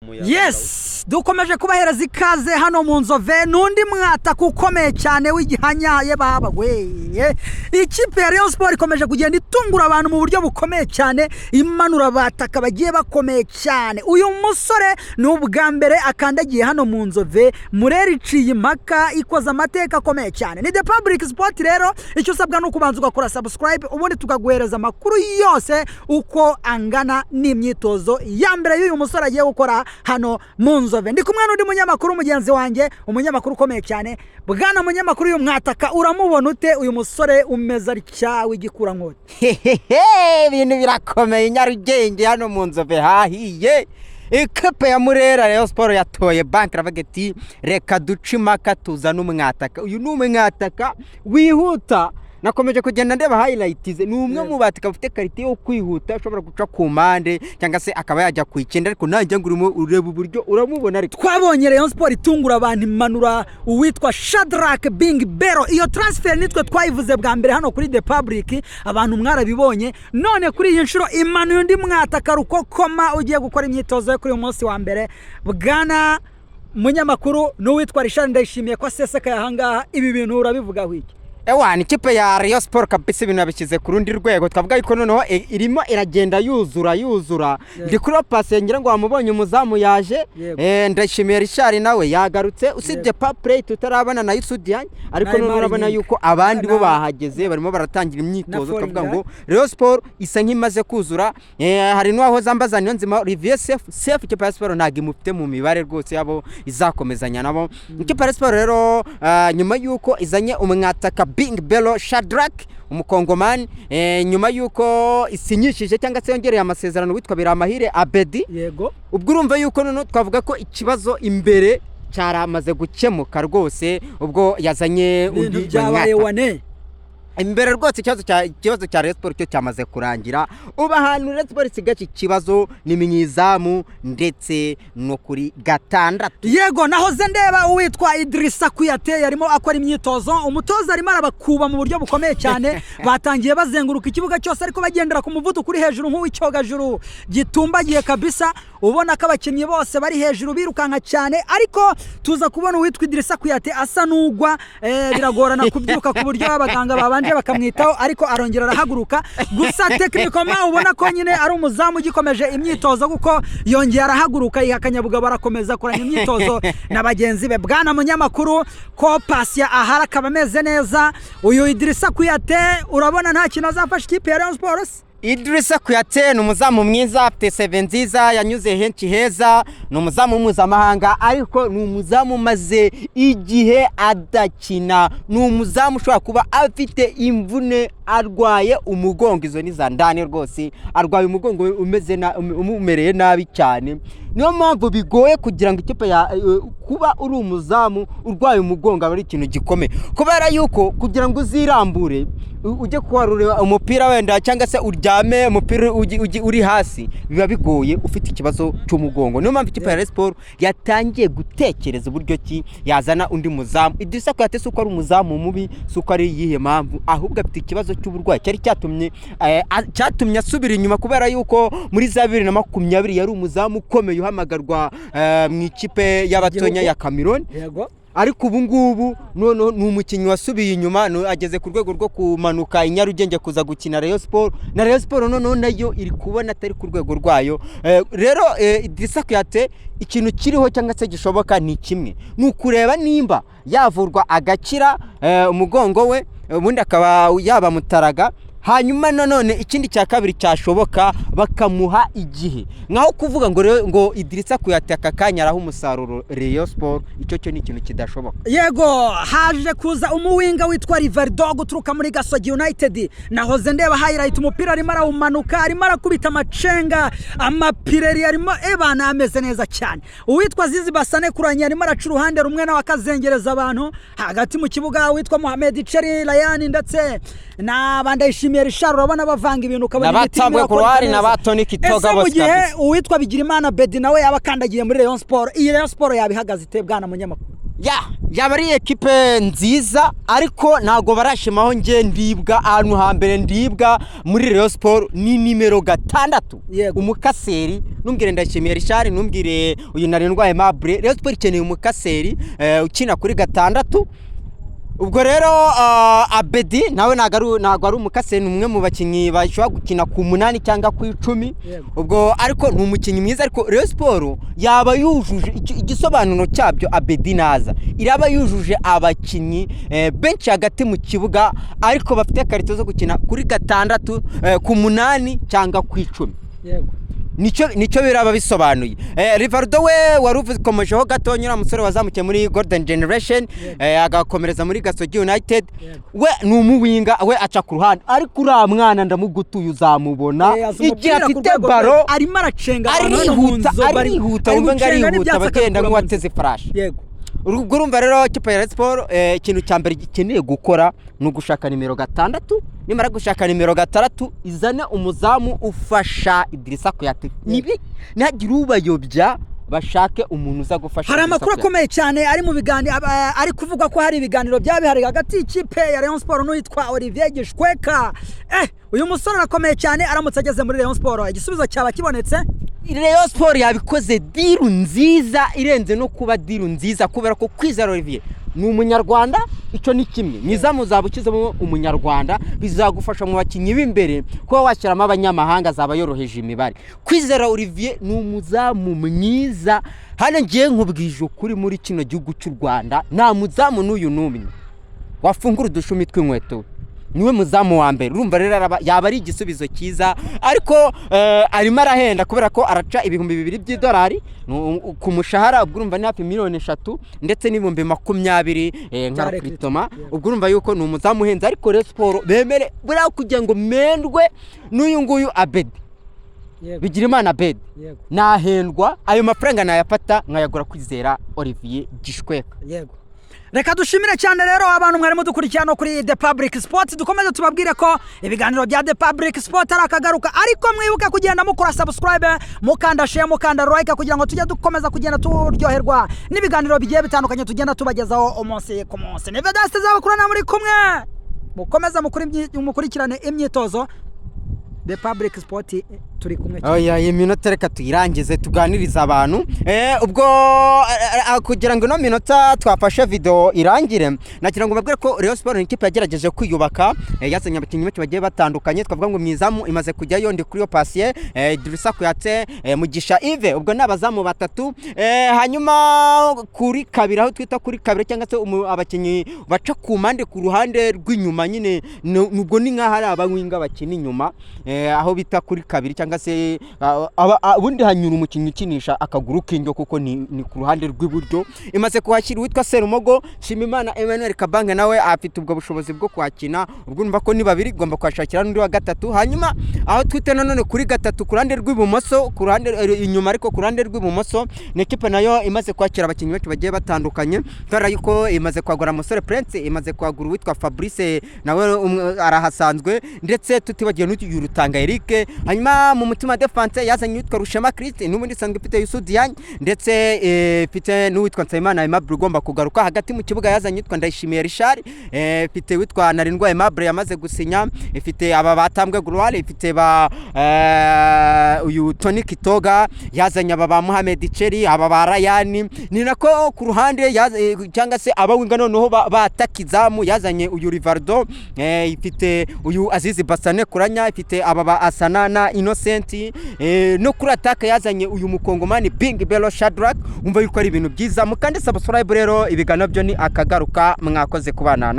Yes, dukomeje kubahereza ikaze hano mu Nzove nundi mwataka ukomeye cyane w'igihanyaye baba we. Ikipe ya Rayon Sport ikomeje kugenda itungura abantu mu buryo bukomeye cyane, imanura bataka bagiye bakomeye cyane. Uyu musore ni ubwa mbere akandagiye hano mu Nzove, Mureri iciye impaka ikoza amateka akomeye cyane. Ni The Public Sport rero, icyo usabwa no kubanza ugakora subscribe ubundi tukaguhereza amakuru yose uko angana n'imyitozo ya mbere y'uyu musore agiye gukora hano mu Nzove. Ndi kumwe n'undi munyamakuru mugenzi wanjye, umunyamakuru ukomeye cyane. Bwana munyamakuru uyu mwataka uramubona ute uyu musore umeza cyawe igikura nkoti? Ibintu birakomeye Nyarugenge hano mu Nzove hahiye. Ikipe ya Murera Rayon Sport yatoye bank ravuga ati reka duce impaka tuzana umwataka. Uyu ni umwataka wihuta. Nakomeje kugenda ndeba highlights ni umwe mu batika bafite karite yo kwihuta ashobora guca ku mande cyangwa se akaba yajya kwikenda, ariko nanjye ngurimo ureba uburyo uramubona. Ariko twabonye Rayon Sport itungura abantu imanura uwitwa Shadrack Bing Bero. Iyo transfer nitwe twayivuze bwa mbere hano kuri The Public, abantu mwarabibonye. None kuri iyi nshuro imanuye undi mwataka rukokoma ugiye gukora imyitozo yo kuri uyu munsi wa mbere. Bwana munyamakuru n'uwitwa Richard Ndayishimiye ko aseseka yahangaha, ibi bintu urabivuga wiki? Ewa, ikipe ya Rayon Sport kabisa ibintu yabikize ku rundi rwego. Twavuga yuko noneho irimo iragenda yuzura. Ndi kuri passe ngira ngo wamubonye umuzamu yaje. Ndashimiye Richard nawe yagarutse, usibye play tutarabana na Yusudian, ariko none urabona yuko abandi bo bahageze barimo baratangira imyitozo. Twavuga ngo Rayon Sport isa nkimaze kuzura. Hari n'aho zambaza niyo nzima Olivier Sef ikipe ya Sport ntabwo imufite mu mibare rwose yabo izakomezanya nabo. Ikipe ya Sport rero nyuma yuko izanye umwataka Bing Bero Shadrack umukongomani, nyuma yuko isinyishije cyangwa se yongereye amasezerano witwa Biramahire Abedi. Yego, ubwo urumva yuko none twavuga ko ikibazo imbere cyaramaze gukemuka rwose ubwo yazanye undi mwataka imbere rwose. Ikibazo cya Rayon Sport cyo cyamaze kurangira. Uba ahantu Rayon Sport isigaje ikibazo ni mwizamu ndetse no kuri gatandatu. Yego, nahoze ndeba uwitwa Idrissa Kuyate yarimo akora imyitozo, umutoza arimo arabakuba mu buryo bukomeye cyane. Batangiye bazenguruka ikibuga cyose ariko bagendera ku muvuduko uri hejuru nk'uw'icyogajuru gitumbagiye kabisa. Ubona ko abakinnyi bose bari hejuru birukanka cyane, ariko tuza kubona uwitwa Idrissa Kuyate asa n'ugwa. Biragorana kubyuka ku buryo abaganga babanje bakamwitaho, ariko arongera arahaguruka. Gusa technically ubona ko nyine ari umuzamu gikomeje imyitozo kuko yongera arahaguruka yihakanyabuga barakomeza kuranya imyitozo na bagenzi be. Bwana munyamakuru ko Pasia ahara akaba ameze neza, uyu Idrissa Kuyate urabona nta kintu azafasha ikipe ya Rayon Sport? Idrissa Kuyate ni umuzamu mwiza, afite 7 nziza, yanyuze henshi heza, ni umuzamu mpuzamahanga, ariko ni umuzamu maze igihe adakina. Ni umuzamu ushobora kuba afite imvune, arwaye umugongo, izo ni za ndani rwose, arwaye umugongo umeze umumereye nabi cyane. Niyo mpamvu bigoye kugira ngo ikipe ya kuba uri umuzamu urwaye umugongo ari ikintu gikomeye, kubera yuko kugira ngo uzirambure ujye kwarura umupira wenda cyangwa se uryame umupira uri hasi biba bigoye ufite ikibazo cy'umugongo. Niyo mpamvu ikipe ya Rayon Sport yatangiye gutekereza uburyo ki yazana undi muzamu. Idrissa Kuyate suko ari umuzamu mubi, suko ari yihe mpamvu, ahubwo afite ikibazo cy'uburwayi cyari cyatumye asubira inyuma, kubera yuko muri za 2020 yari umuzamu ukomeye uhamagarwa mu ikipe y'abatonya ya Cameroon. Yego, ariko ubu ngubu none ni umukinnyi wasubiye inyuma, ageze ku rwego rwo kumanuka i Nyarugenge kuza gukina Rayon Sport, na Rayon Sport none nayo iri kubona atari ku rwego rwayo. Rero Idrissa Kuyate ikintu kiriho cyangwa se gishoboka ni kimwe, ni ukureba nimba yavurwa agakira umugongo we, ubundi akaba yaba mutaraga. Hanyuma none ikindi cya kabiri cyashoboka bakamuha igihe, nkaho kuvuga ngo Idrissa Kuyate akakanya araho umusaruro Rayon Sport, icyo cyo ni ikintu kidashoboka. Yego, haje kuza umuwinga witwa Rivaldo guturuka muri Gasogi United. Nahoze ndeba highlight umupira arimo arawumanuka, arimo arakubita amacenga, amapireri arimo ebana ameze neza cyane. Uwitwa Zizi Basane kuranya arimo araca uruhande rumwe nawe akazengereza abantu. Hagati mu kibuga witwa Mohamed Cheri Ryan ndetse na Bandayishimiye Richard, urabona bavanga ibintu ukabona nabatambwe ku ruhari na batoni kitoga bose kabisa. Uwitwa Bigirimana Bedi nawe yabakandagiye muri Rayon Sport. Iyi Rayon Sport yabihaga ite bwana munyamakuru? yaba ari ekipe nziza ariko ntago barashimaho nge ndibwa ahantu hambere ndibwa muri Rayon Sport ni nimero 6 umukaseri numbwire Ndayishimiye Richard numbwire uyu Narindwa Aimable Rayon Sport ikeneye umukaseri ukina kuri 6 ubwo rero Abedi nawe ntago ari umukaseri umwe mu bakinyi bashobora gukina ku 8 cyangwa ku 10 ubwo ariko ni umukinyi mwiza ariko Rayon Sport yaba yujuje igisobanuro cyabyo Abedi naza iraba yujuje abakinyi benshi hagati mu kibuga ariko bafite karito zo gukina kuri 6 ku 8 cyangwa ku 10 Nico biraba bisobanuye Rivaldo we waruvukomejeho gato nyura musore wazamukiye muri Golden Generation agakomereza muri Gasogi United we numuwinga we aca ku ruhande ariko ura mwana ndamugutuye uzamubona iki afite baro arimo aracenga arihuta umwe ngarihuta bagenda nk'uwateze flash urumva rero kipe ya Sport ikintu cyambere gikeneye gukora no gushaka nimero 6 nimara gushaka nimero 6 izana umuzamu ufasha Idrissa Kuyate nibi nagira ubayobya bashake umuntu uza gufasha hari amakuru akomeye cyane ari mu biganiro ari kuvuga ko hari ibiganiro byabihari hagati y'ikipe ya Rayon Sport n'uwitwa Olivier Gishweka uyu musore arakomeye cyane aramutse ageze muri Rayon Sport igisubizo cyaba kibonetse Rayon Sport yabikoze diru nziza irenze no kuba diru nziza kubera ko Kwizera Olivier ni umunyarwanda icyo ni kimwe nizamu zabukizemo umunyarwanda bizagufasha mu bakinyi b'imbere ko washyiramo abanyamahanga zaba yoroheje imibare Kwizera Olivier ni umuzamu mwiza hano ngiye nkubwije ukuri muri kino gihugu cy'u Rwanda nta muzamu n'uyu numwe wafungura udushumi tw'inkweto niwe muzamu wa mbere urumva rero yaba ari igisubizo cyiza ariko arimo arahenda kubera ko araca $2,000 by'idolari ku mushahara ubwo urumva ni hafi $3,000,000 ndetse n'ibihumbi 20 nka Kritoma ubwo urumva yuko ni umuzamu uhenze ariko Rayon Sport bemere buriya kugira ngo mendwe n'uyu nguyu Abedi Bigirimana Abedi nahendwa ayo mafaranga nayafata nkayagura Kwizera Olivier Gishweka reka dushimire cyane rero abantu mwari mudukurikirana kuri The Public Sport dukomeze tubabwire ko ibiganiro bya The Public Sport ari akagaruka ariko mwibuke kugenda mukora subscribe mukanda share mukanda like kugira ngo tujye dukomeza kugenda turyoherwa n'ibiganiro bigiye bitandukanye tugenda tubagezaho umunsi ku munsi ni Vedaste zabakurana muri kumwe mukomeza mukurikirane imyitozo The Public Sport turi kumwe iyi minota reka tuyirangize tuganiriza abantu ubwo kugira ngo no minota twafashe video irangire nakira ngo babwire ko Rayon Sport ikipe yagerageje kwiyubaka yazanye abakinyi benshi bagiye batandukanye twavuga ngo mwizamu imaze kujya yondi kuri yo Patient Idrissa Kuyate Mugisha Yves ubwo nabazamu 3 hanyuma kuri kabiri aho twita kuri kabiri cyangwa se abakinyi baca ku mande ku ruhande rw'inyuma nyine nubwo ni nka hari abawinga bakina inyuma aho bita kuri kabiri cyangwa se ubundi hanyura umukinyi ukinisha akaguru k'indyo kuko ni ku ruhande rw'iburyo imaze kuhashyira witwa Serumogo Shimimana Emmanuel Kabange nawe afite ubwo bushobozi bwo kwakina ubwo numva ko ni babiri gomba kwashakira n'undi wa 3 hanyuma aho twite none kuri 3 ku ruhande rw'ibumoso ku ruhande inyuma ariko ku ruhande rw'ibumoso ni equipe nayo imaze kwakira abakinyi benshi bagiye batandukanye kandi yuko imaze kwagura Musore Prince imaze kwagura witwa Fabrice nawe arahasanzwe ndetse tutibagiye n'uyu Rutanga Eric hanyuma mu mutima defense yazanye witwa Rushema Christ n'ubundi sangwe ifite Yusu Diagne ndetse ifite n'uwitwa Nsayimana Aimable ugomba kugaruka hagati mu kibuga yazanye witwa Ndayishimiye Richard ifite witwa Narindwa Aimable yamaze gusinya ifite aba batambwe Gloire ifite ba uyu Tony Kitoga yazanye aba ba Mohamed Cheri aba ba Ryan ni nako ku ruhande cyangwa se abawinga noneho batakizamu yazanye uyu Rivaldo ifite uyu Azizi Basane Kuranya ifite aba ba Asanana Innocent no kuri attaque yazanye uyu mukongomani Bing Bello Shadrack umva yuko ari ibintu byiza mukande subscribe rero ibigano byo ni akagaruka mwakoze kubana